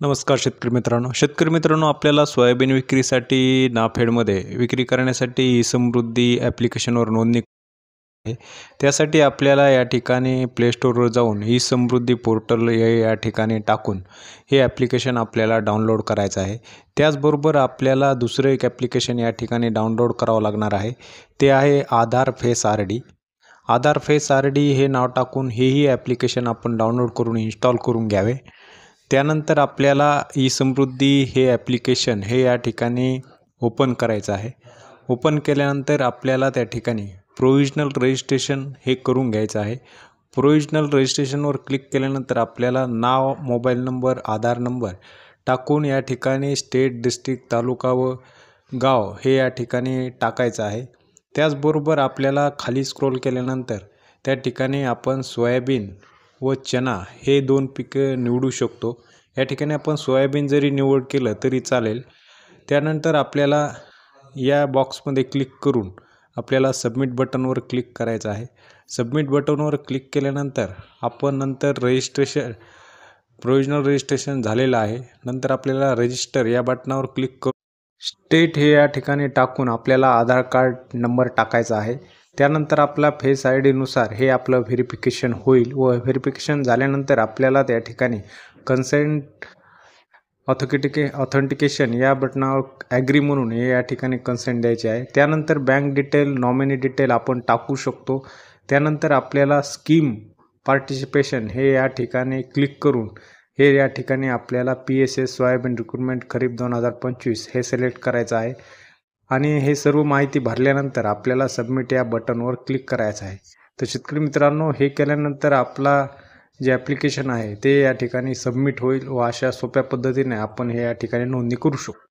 नमस्कार शेतकरी मित्रांनो आपल्याला सोयाबीन विक्रीसाठी नाफेडमध्ये विक्री करण्यासाठी समृद्धी ॲप्लिकेशनवर नोंदणी आहे. त्यासाठी आपल्याला या ठिकाणी प्ले स्टोरवर जाऊन समृद्धी पोर्टल या ठिकाणी टाकून हे ॲप्लिकेशन आपल्याला डाउनलोड करायचं आहे. त्याचबरोबर आपल्याला दुसरं एक ॲप्लिकेशन या ठिकाणी डाउनलोड करावं लागणार आहे. ते आहे आधार फेस आर डी. आधार फेस आर डी हे नाव टाकून हेही ॲप्लिकेशन आपण डाउनलोड करून इन्स्टॉल करून घ्यावे. त्यानंतर आपल्याला समृद्धी हे ॲप्लिकेशन हे या ठिकाणी ओपन करायचं आहे. ओपन केल्यानंतर आपल्याला त्या ठिकाणी प्रोव्हिजनल रजिस्ट्रेशन हे करून घ्यायचं आहे. प्रोव्हिजनल रजिस्ट्रेशनवर क्लिक केल्यानंतर आपल्याला नाव, मोबाईल नंबर, आधार नंबर टाकून या ठिकाणी स्टेट, डिस्ट्रिक्ट, तालुका व गाव हे या ठिकाणी टाकायचं आहे. त्याचबरोबर आपल्याला खाली स्क्रोल केल्यानंतर त्या ठिकाणी आपण सोयाबीन व चना हे 2 पिकं निवडू शकतो. या ठिकाणी आपण सोयाबीन जरी निवड केलं तरी चालेल. त्यानंतर आपल्याला या बॉक्समध्ये क्लिक करून आपल्याला सबमिट बटनवर क्लिक करायचं आहे. सबमिट बटनवर क्लिक केल्यानंतर आपण नंतर प्रोव्हिजनल रजिस्ट्रेशन झालेलं आहे. नंतर आपल्याला रजिस्टर या बटनावर क्लिक करून स्टेट हे या ठिकाणी टाकून आपल्याला आधार कार्ड नंबर टाकायचा आहे. त्यानंतर आपला फेस आय डीनुसार हे आपलं व्हेरिफिकेशन होईल व व्हेरिफिकेशन झाल्यानंतर आपल्याला त्या ठिकाणी कन्सेंट ऑथेंटिकेशन या बटनावर ॲग्री म्हणून हे या ठिकाणी कन्सेंट द्यायचे आहे. त्यानंतर बँक डिटेल, नॉमिनी डिटेल आपण टाकू शकतो. त्यानंतर आपल्याला स्कीम पार्टिसिपेशन हे या ठिकाणी क्लिक करून हे या ठिकाणी आपल्याला PSS सोयाबीन रिक्रुटमेंट खरीप 2025 हे सिलेक्ट करायचं आहे आणि हे सर्व माहिती भरल्यानंतर आपल्याला सबमिट या बटनवर क्लिक करायचं आहे. तर शेतकरी मित्रांनो, हे केल्यानंतर आपला जे ॲप्लिकेशन आहे ते या ठिकाणी सबमिट होईल व अशा सोप्या पद्धतीने आपण हे या ठिकाणी नोंदणी करू शकतो.